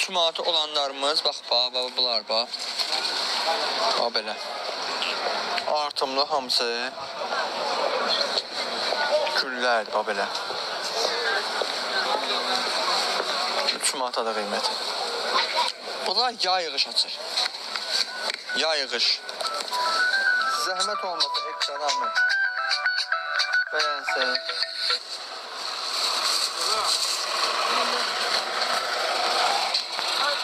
3 manat olanlarımız, bax, bunlar, bax. Bax, belə. Artımlı hamısı güllərdir, bax, belə. 3 manata da qiyməti. Bunlar yağ yığış açır. Yağ yığış. Zəhmət olmasa ekranı bəyənsin.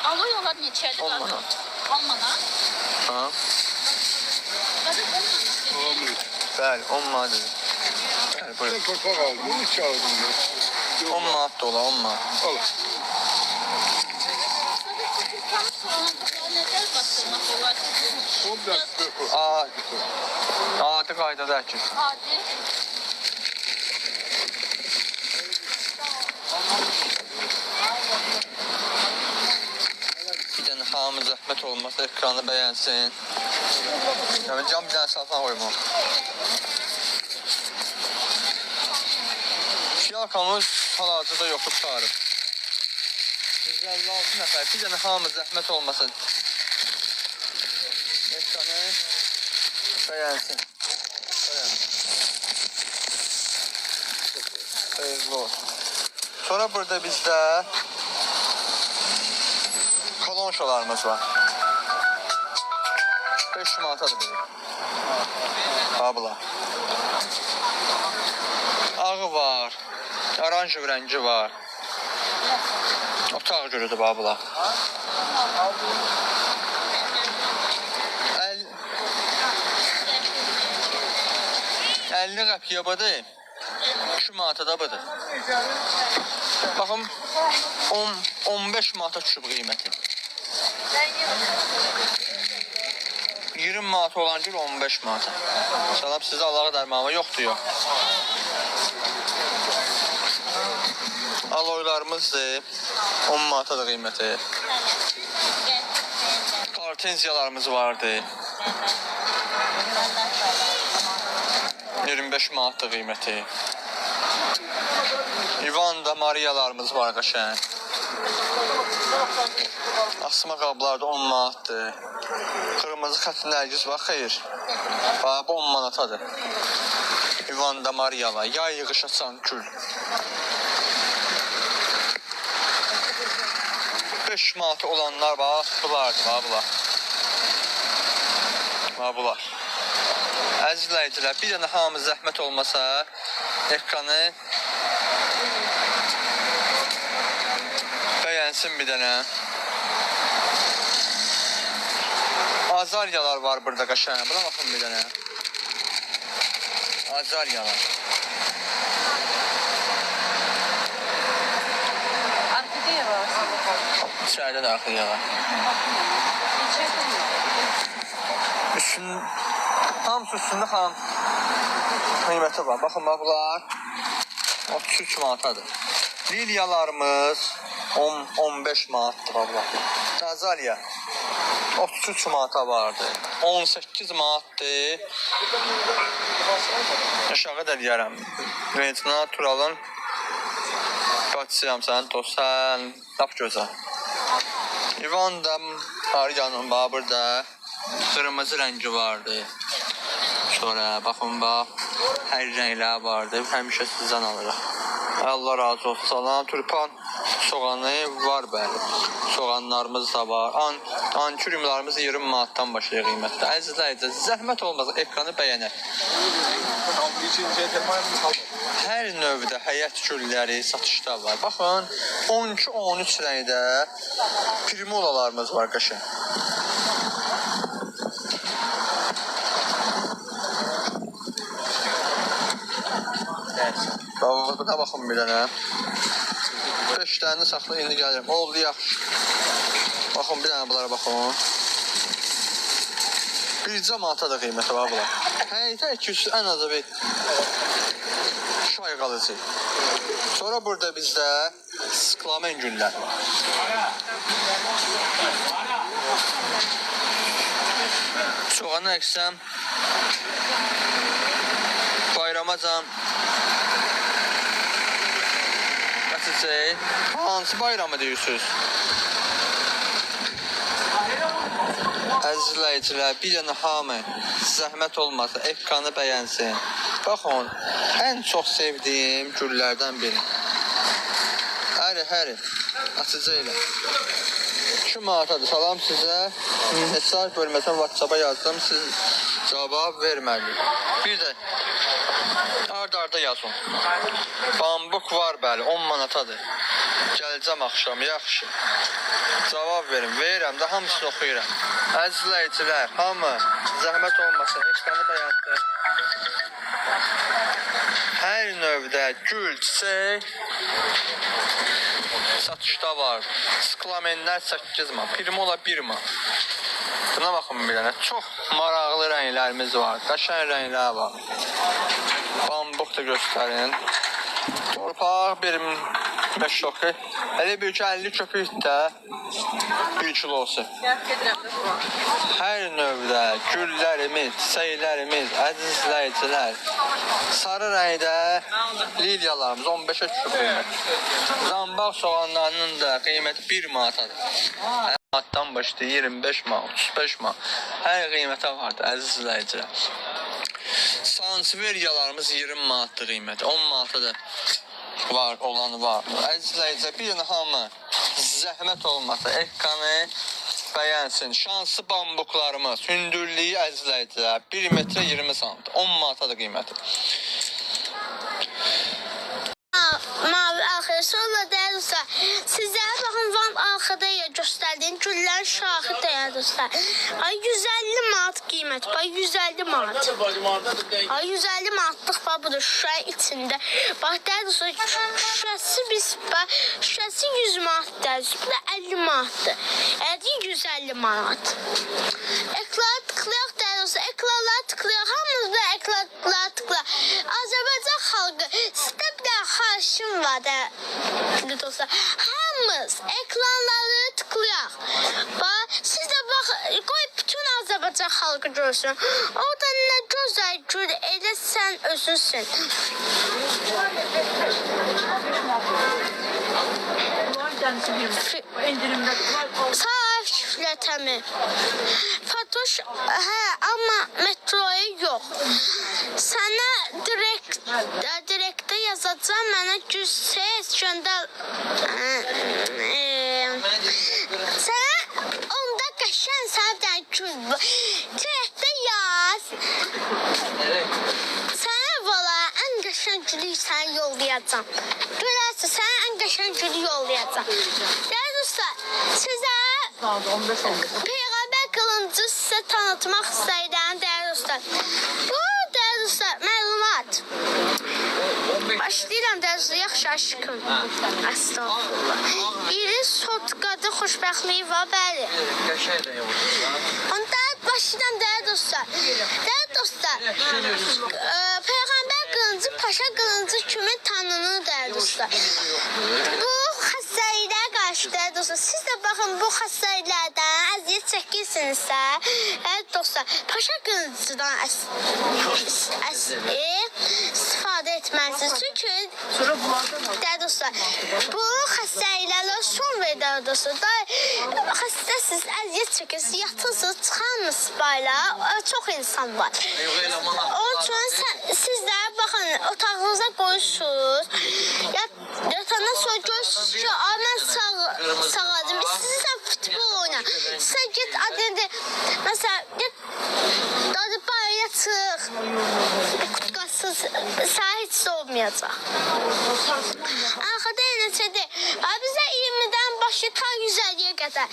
Alıyorlar neçədir? 10 manat. 10 manat? Ha? Bəli, 10 manat dedim. Bəli, buyurun. Torpaq aldım, bunu çağırdım ben. 10 manat da ola, 10 manat. Al. Adi qaydada əkir. Adi. Bir dənə hamı zəhmət olmasa ekranı bəyənsin. Yəni cam bir dənə saltan qoyma. Fiyalkamız hal-hazırda yoxdur, çağırıb. 156 nəfər, bir dənə hamı zəhmət olmasın. Ekranı bəyənsin. Xeyirli olsun. Sonra burada bizdə kolonşalarımız var. 5 manatadır biri. Abla. Ağı var. Oranj rəngi var. Otaq görüdür abla. 50 qəpiyə budur. 2 manata da budur. Baxın 15 manata düşüb qiyməti. 20 manat olan gül 15 manata. Salam sizə Allah'a dərmanı yoxdur, yox. Aloylarımızdır. 10 manata da qiyməti. Hortenziyalarımız vardı. 25 manat da qiyməti. İvanda Mariyalarımız var qəşəng. Asma qablarda 10 manatdır. Qırmızı xətli nərgiz var, xeyr. Bu 10 manatadır. İvanda Mariyalar, yay yığış açan gül. 5 manat olanlar var, bulardır, bunlar. Bunlar. Əzizləyicilər, bir dənə hamı zəhmət olmasa, ekranı bəyənsin bir dənə. Azaryalar var burada qəşəng. Buna baxın bir dənə. Azaryalar. Orkideya var. İçəridə də orkideya var. Hamısı üstündə xanım qiyməti var. Baxın, bunlar 33 manatadır. Liliyalarımız 15 manatdır, bunlar. Nazarya 33 manata vardı. 18 manatdır. Aşağı da deyərəm. Ventina Turalın qaçsıyam sən, dost, sən lap gözəl. İvanda Mariyanın burada qırmızı rəngi vardı. Sonra baxın, bax, hər rənglər vardı. Həmişə sizdən alırıq. Allah razı olsun. Salam, turpan soğanı var, bəli. Soğanlarımız da var. Ankürümlarımız 20 manatdan başlayır qiymətdə. Əzizləyicə, zəhmət olmasa ekranı bəyənək. Hər növdə həyət gülləri satışda var. Baxın, 12-13 rəngdə primulalarımız var qəşəng. Buna baxın bir dənə. 5 dənə saxla, indi gəlirəm. Oldu, yaxşı. Baxın, bir dənə bunlara baxın. Bircə manata da qiyməti var bunlar. Həyətə 200 ən azı bir şay qalıcı. Sonra burada bizdə sıklamen güllər var. Soğanı əksəm bayramacan hansı bayramı deyirsiniz? Əziz izləyicilər, bir dənə hamı zəhmət olmasa ekranı bəyənsin. Baxın, ən çox sevdiyim güllərdən biri. Həri, açıcı elə. 2 manatadır. Salam sizə. Mesaj bölməsən WhatsApp-a yazdım. Siz cavab vermədiniz. Bir də arda yazın. Bambuk var bəli, 10 manatadır. Gələcəm axşam, yaxşı. Cavab verin, verirəm də hamısını oxuyuram. Əziz izləyicilər, hamı zəhmət olmasın, ekranı bəyənsin. Hər növdə gül, çiçək satışda var. Sklamenlər 8 man, primola 1 man. Buna baxın bir dənə, çox maraqlı rənglərimiz var, qəşəng rənglər var. Bambuk da göstərin. Torpaq 1.5 şoku. Elə bir ki 50 köpük də 1 kilosu. Hər növdə güllərimiz, çiçəklərimiz, əziz izləyicilər. Sarı rəngdə lilyalarımız 15'e köpük. Zambaq soğanlarının da qiyməti 1 manatadır. Hər manatdan başlayır 25 man, 35 man. Hər qiymətə vardır əziz izləyicilər. Sanseveriyalarımız 20 manatdır qiyməti, 10 manatadır. Var, olanı var. Əziz izləyicilər, bir dənə hamı zəhmət olmasa ekranı bəyənsin. Şanslı bambuklarımız, hündürlüyü əziz izləyicilər 1 metrə 20 sant, 10 manatadır qiyməti. Mavi axır, sonra deyirsə, sizə baxın, Van arxada göstərdiyim güllərin şahı deyirsə. Ay 150 manat qiymət, bax 150 manat. Ay 150 manatlıq bax budur şüşənin içində. Bax deyirsə, şüşəsi 100 manat deyirsə, bu da 50 manatdır. Yəni 150 manat. Eklara tıklayaq deyirsə, ekrana tıklayaq, hamımız da ekrana tıklayaq. Azərbaycan xalqı, sizdə bir də xahişim var da, hamımız ekranları tıklayaq. Bax, siz də bax, qoy bütün Azərbaycan xalqı görsün. Orada nə gözəl gül, elə sən özünsün. Sağ şiflətəmi. Fatoş, amma metroya yox. Sənə direktə yazacağım, mənə ses göndər. Sənə onda qəşən sənə gül. Direktə yaz. Sənə valla ən qəşən gülü sənə yollayacağım. Görərsən, sənə ən qəşən gülü yollayacağım. Deyir dostlar, sizə Peyğəmbər qılıncı sizə tanıtmaq istəyirəm, deyir dostlar. Bu, deyir dostlar, məlumat. Başlayıram deyir dostlar, yaxşı aşkım. Estağfurullah. İri sotqadı xoşbəxtliyi var, bəli. Onda başlayıram deyir dostlar. Deyir dostlar, Peyğəmbər qılıncı, paşa qılıncı kimi tanınır deyir dostlar. Bu xəstəliklər qarşı deyir dostlar. Siz də baxın, bu xəstəliklərdən əziyyət çəkirsinizsə, dostlar, paşa qılıncıdan istifadə etməlisiniz. Çünki, deyir dostlar, bu xəstəliklərlə son verir dostlar. Xəstəsiz, əziyyət çəkirsiniz, yatırsınız, çıxarmısınız bayla, çox insan var. Onun üçün siz də baxın, otağınıza qoyursunuz, yatandan sonra görürsünüz ki, mən sağladım, istəyirsən futbol oyna, sən get adını, məsələn, get bayaya çıx, qutqasız, sənə heç də olmayacaq. Arxada yenəcədir, bizə 20-dən başı ta 150-yə qədər,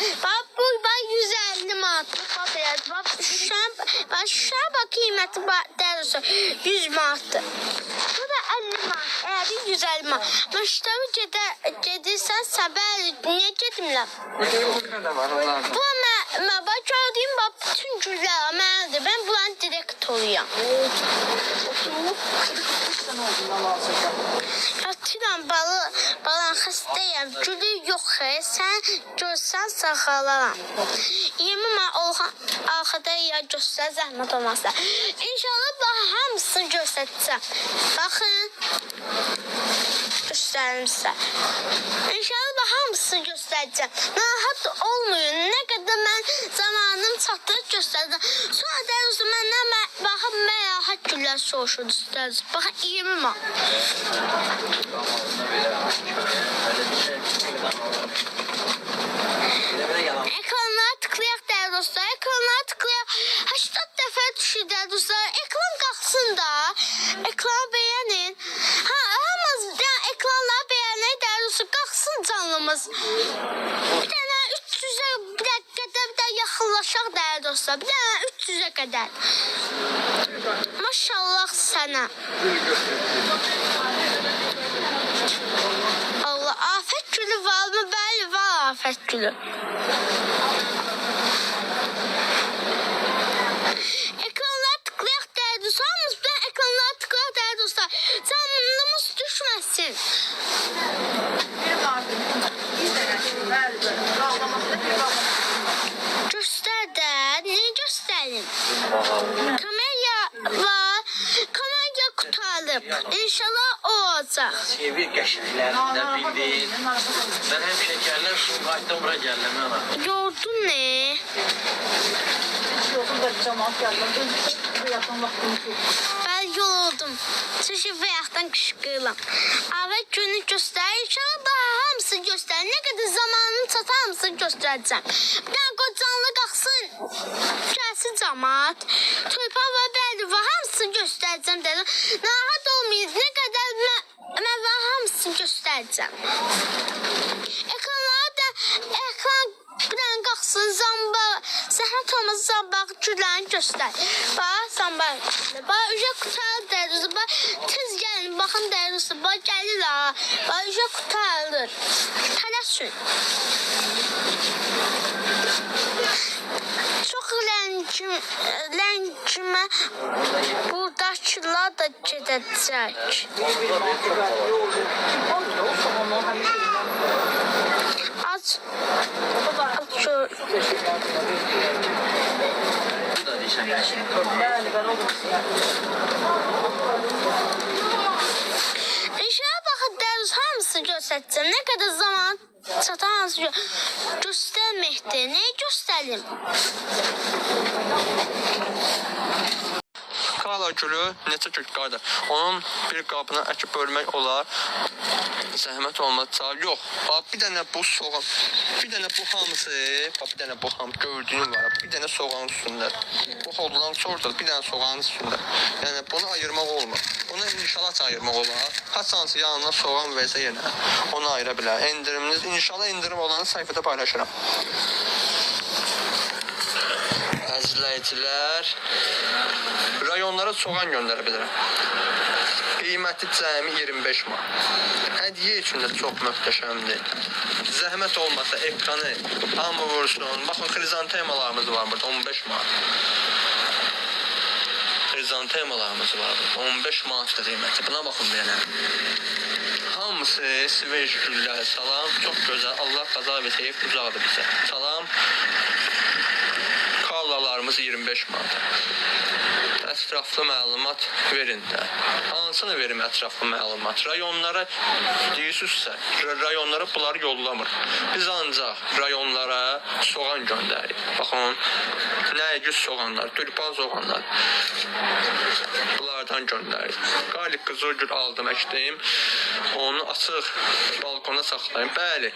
bu 150 manatlıq, şüşə qiyməti deyirsə 100 manatdır. Bu da 50 manat, əgər 150 manat. Məştəvi gedirsən, səbər, niyə gedmirəm? Bu, mən gördüyüm, bütün güllər mənədir, mən buranın direktoruyam. Yatıram, balan xəstəyəm, gülü yox, sən görsən sağalaram. 20 man arxada göstər, zəhmət olmazsa. İnşallah hamısını göstərəcəm. Baxın. göstərim sizə. İnşallah hamısını göstərəcəm. Narahat olmayın. Nə qədər mən zamanım çatdırıb göstərəcəm. Sonra dərsə məndən baxıb mərahat güllər soruşursunuz. Baxın 20 manat. Ekranlara tıklayaq dəyərli dostlar. Ekranlara tıklayaq. 80 dəfə düşür dəyərli dostlar. Ekran qalxsın da. Ekranı bəyənin. Hamımız ekranları bəyənək dəyərli dostlar. Qalxsın canlımız. Bir dənə 300-ə bir dəqiqədə bir də yaxınlaşaq dəyərli dostlar. Bir dənə 300-ə qədər. Maşallah sənə. Allah, afət gülü varmı? Bəli, var afət gülü. Ekranlara tıklayaq dəyərli dostlar. Hamımız bir ekranlara tıklayaq dəyərli dostlar. Canlımız düşməsin. Göstər də, niyə göstərim? Kamera var, kamera qutarıb. İnşallah o olacaq. Sevir qəşənglərində bildin. Mən həmişə gəlirəm, qayıtdım bura gəlirəm ana. Gördün ne? Ben yoruldum. Çünkü bayaqdan qışqırıram. Avət günü göstərir. İnşallah daha hamısı göstərir. Nə qədər zamanım çata hamısını göstərəcəm. Bir dənə qocanlı qalxsın. Gəlsin camaat. Turpa və bəli var. Hamısını göstərəcəm dedim. Narahat olmayın. Nə qədər mən var hamısını göstərəcəm. Ekranlara da ekran bir dənə qalxsın zamba. Zəhmət olmaz zamba güllərini göstər. Bax zamba. Bax üzə qutarır dərisi. Bax tez gəlin baxın dərisi. Bax gəlir ha. Bax üzə qutarılır. Tələsün. Çox ləngimə buradakılar da gedəcək. Aç. Açıyor. İnşallah baxın dərus hamısı göstərəcəm. Nə qədər zaman çatan hamısı göstərməkdir. Nəyi göstərim? Kala gülü neçə kükkardır. Onun bir qabına əkib bölmək olar. Zəhmət olmazsa. Yox. Bax bir dənə bu soğan. Bir dənə bu hamısı. Bax bir dənə bu hamı gördüyün var. Bir dənə soğanın üstündə. Bu xodulan sordur. Bir dənə soğanın üstündə. Yəni bunu ayırmaq olmaz. Bunu inşallah ayırmaq olar. Haçansı yanına soğan versə yenə onu ayıra bilər. İndiriminiz inşallah indirim olanı sayfada paylaşıram. Əzizləyicilər, rayonlara soğan göndərə bilirəm. Qiyməti cəmi 25 manat. Hədiyyə üçün də çox möhtəşəmdir. Zəhmət olmasa ekranı hamı vursun. Baxın, xrizantemalarımız var burada 15 manat. Xrizantemalarımız var burada 15 manatdır qiyməti. Buna baxın deyənə. Hamısı sveç güllər. Salam, çox gözəl. Allah qaza versə, uzaqdır bizə. Salam. Kallalarımız 25 manat. Ətraflı məlumat verin də. Hansını verim ətraflı məlumat? Rayonlara deyirsinizsə, rayonlara bunları yollamır. Biz ancaq rayonlara soğan göndərik. Baxın, nəyəgüz soğanlar, tulpan soğanlar. Bunlardan göndərik. Qalik qızılgül aldım, əkdiyim. Onu açıq balkona saxlayın. Bəli.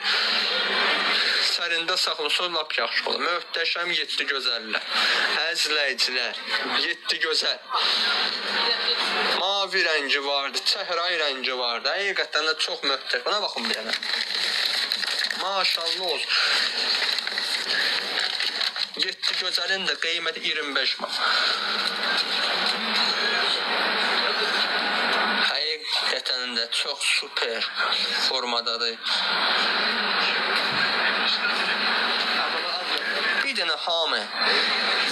Sərində saxlasın, lap yaxşı olur. Möhtəşəm 7 gözəllər. Əzizləyicilər, 7 gözəl. Mavi rəngi vardı, çəhrai rəngi vardı. Həqiqətən də çox möhtəşəm. Buna baxın bir yana. Maşallah olsun. 7 gözəlin də qiyməti 25 manat. Həqiqətən də çox super formadadır. Bir dənə hamı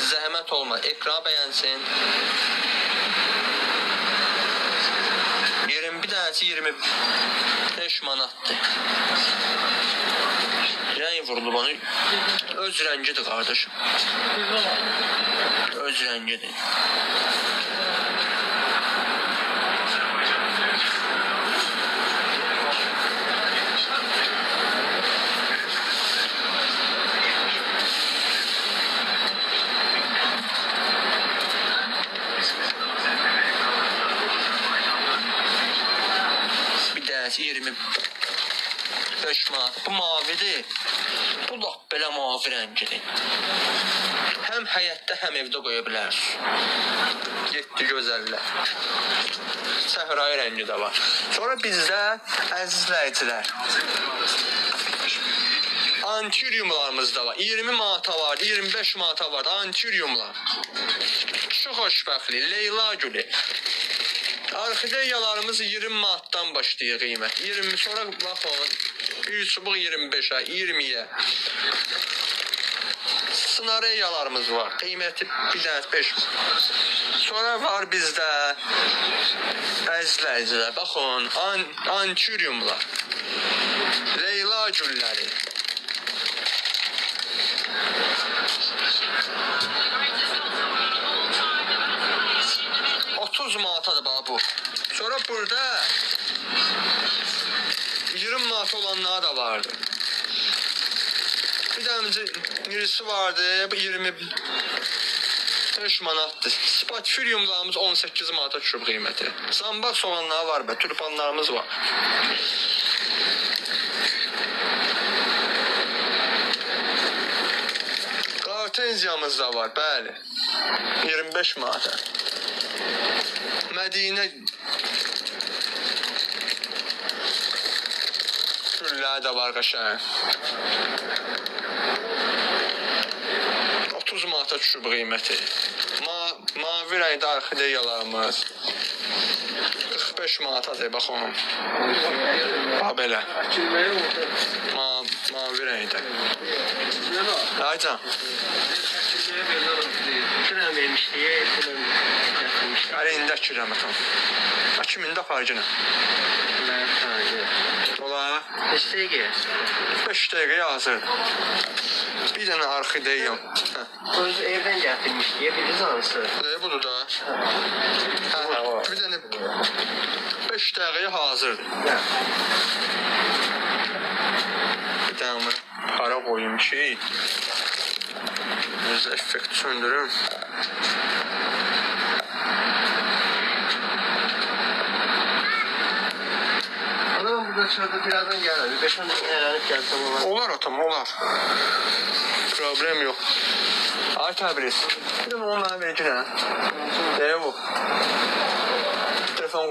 zəhmət olma, ekran bəyənsin. 21 dənəsi 25 manatdır. Rəng vurulub onu. Öz rəngidir qardaşım. Öz rəngidir. dənəsi 25 manat. Bu mavidir. Bu lap belə mavi rəngidir. Həm həyətdə, həm evdə qoya bilərsiniz. 7 gözəllər. Səhrai rəngi də var. Sonra bizdə əzizləyicilər. Antiryumlarımız da var. 20 manata var, 25 manata var. Antiryumlar. Şu xoşbəxtlik, Leyla gülü. Orxideyalarımız 20 manatdan başlayır qiymət. 20 sonra baxın. Bir çubuq 25-ə, 20-yə. Snareyalarımız var. Qiyməti bir dənə 5. Sonra var bizdə əzizləyicilər. Baxın, antiryumlar. Leyla gülləri. Manatadır bax bu. Sonra burada 20 manat olanlar da vardı. Bir dənə birisi vardı, bu 25 manatdır. Spatifiriumlarımız 18 manata düşüb qiyməti. Zambaq soğanlar var be, tulpanlarımız var. Hortenziyamız da var, bəli. 25 manata. Mədinə gülləri də var qəşəng. 30 manata düşüb qiyməti. Mavi rəngdə orxideyalarımız 45 manatadır, baxın. Bax belə. Mavi rəngdə. Aycan. Şuna vermişdi, Əlində kilometr. 2000-də farcına. mən sadece. Ola. İstəyir. 5 dəqiqəyə hazırdır. Bir dənə orxideyam. Öz evdən gətirmişdi, bilirsiniz hansı? Budur da. Bir dənə 5 dəqiqəyə hazırdır. Bir dənə para qoyayım ki, öz effekti söndürüm. Adam burada çöldə birazdan gəlir. 5-10 dəqiqə əylənib gəlsəm olar. Olar atam, olar. Problem yox. Ay Təbriz. Bir də onu mənə verəcəkən. Bu. Telefon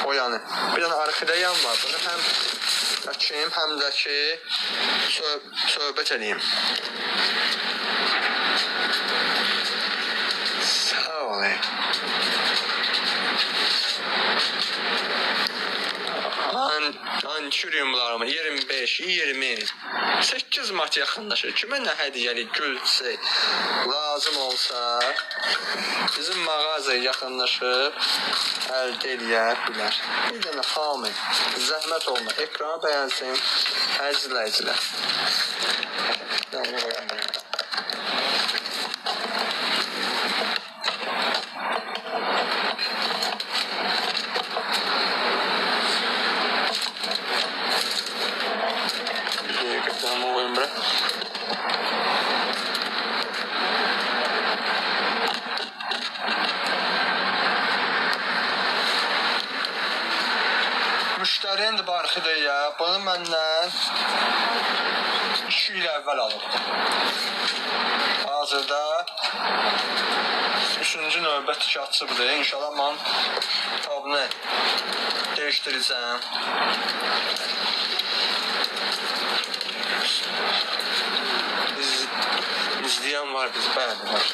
o yanı. Bir dənə orxideyam var. Bunu həm açayım, həm də ki söhbət edeyim. Sağ ol. Antiryumlarımı 25, 20, 8 mart yaxınlaşır. Kimə nə hədiyyəli gülçə lazım olsa, bizim mağazaya yaxınlaşıb əldə eləyə bilər. Bir dənə hamı, zəhmət olma, ekranı bəyənsin, əzizləyicilər. Müştəriyendir bu orxideya. Bunu məndən 2 il əvvəl alıb. Hazırda 3-cü növbət ki açıbdır. İnşallah mən tabını değişdirəcəm. İzləyən var biz, bəli var.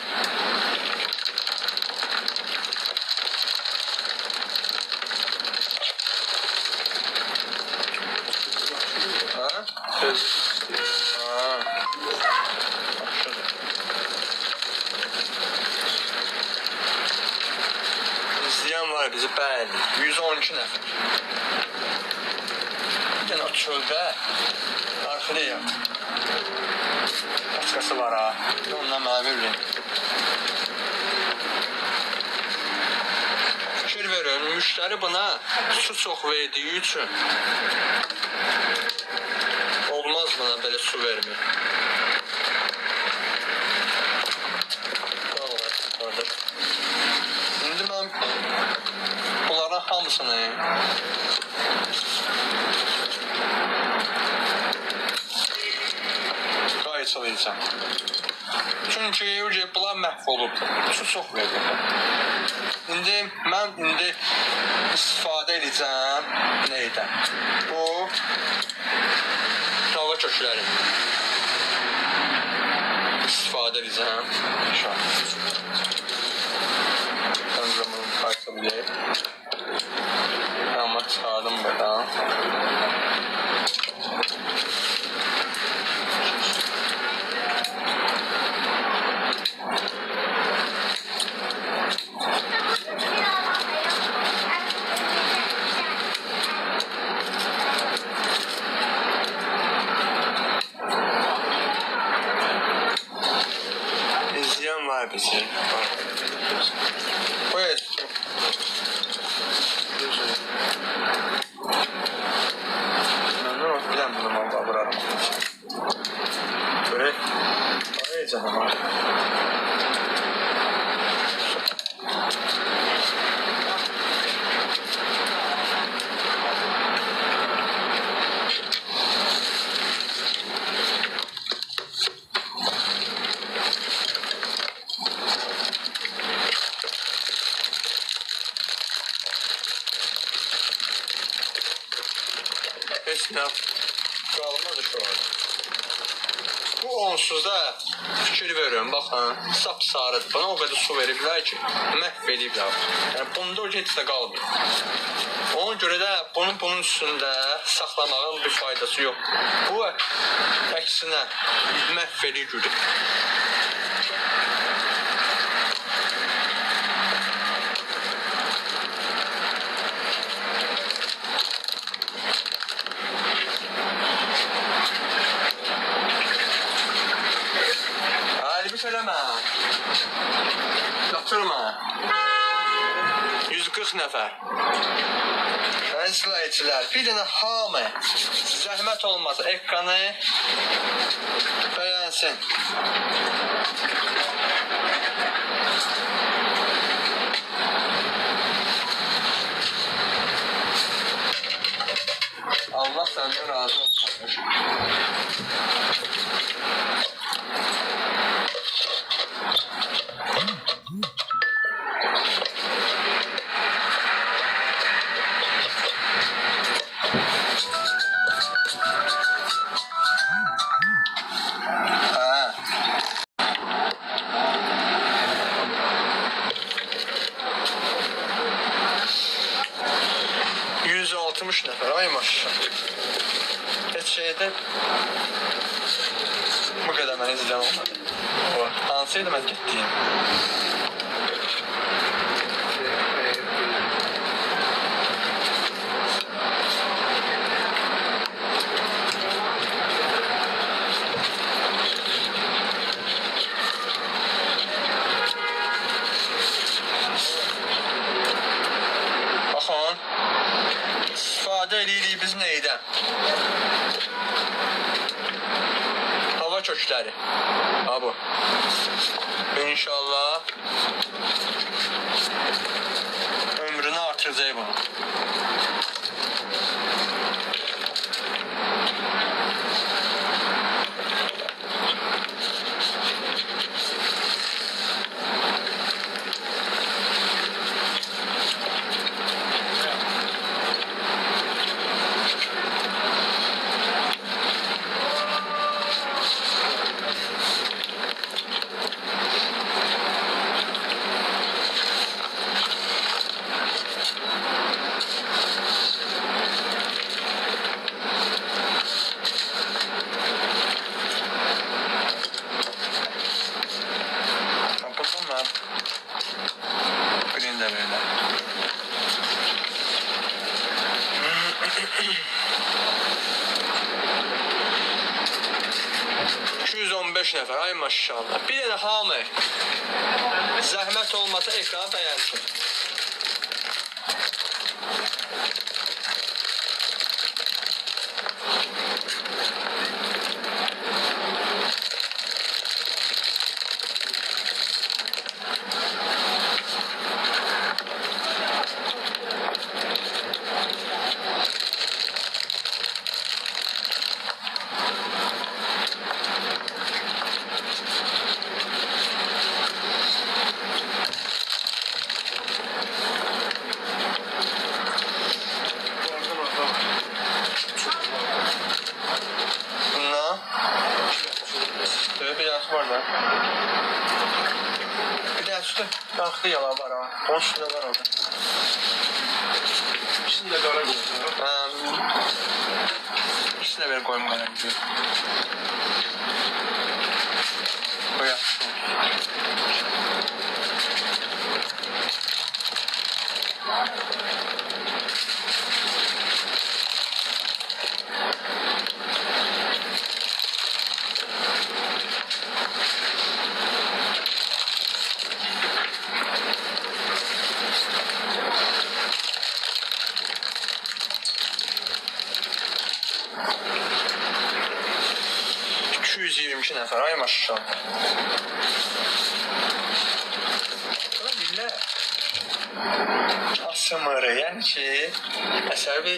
İzləyən var bizi, bəli. 112 nəfər. Bir dənə o çöldə orxideya başqası var ha. Ondan mənə verin. Fikir verin, müştəri buna su çox verdiyi üçün olmaz bana belə su vermir. İndi mən bunların hamısını edəcəm. Çünki bunlar məhv olub. Su çox verir. İndi mən istifadə edəcəm neydən? Bu hava kökləri. İstifadə edəcəm. Şu an. Öncə bunu parça biləyim. Ama çıxardım buradan. İzleyen var bizi. Evet. Ben bilen bunu valla vurarım. Böyle oraya canım var. Heç nə qalmadı şu an. Bu onsuzda fikir verirəm, baxın, sap sarıdır. Buna o qədər su veriblər ki, məhv ediblər. Yəni, bunda o heç də qalmıyor. Ona görə də bunun üstündə saxlamağın bir faydası yoxdur. Bu, əksinə, məhv edir gülü. Halbuki eləmə. Yatırma. 140 nəfər. İzləyicilər, bir dənə hamı zəhmət olmasa ekranı bəyənsin. Allah səndən razı olsun. Nəfər, ay maşallah. Heç şeydə bu qədər mən izləyəm olmadı. Hansıydı mən getdiyim? Baxın. İstifadə edirik biz neydən? Hava kökləri. Ha bu. İnşallah ömrünü artıracaq bunu. Green de böyle. 215 nəfər, ay maşallah. Bir dənə hamı zəhmət olmasa ekranı bəyənsin. Taxtı yala var ha. Onun üstündə var orada. İkisini de kara koydum. İkisini de ver koyayım garanti. Koyar. ...222 nəfər, ay maşallah. Buna millə asımırı, yəni ki, əsəbi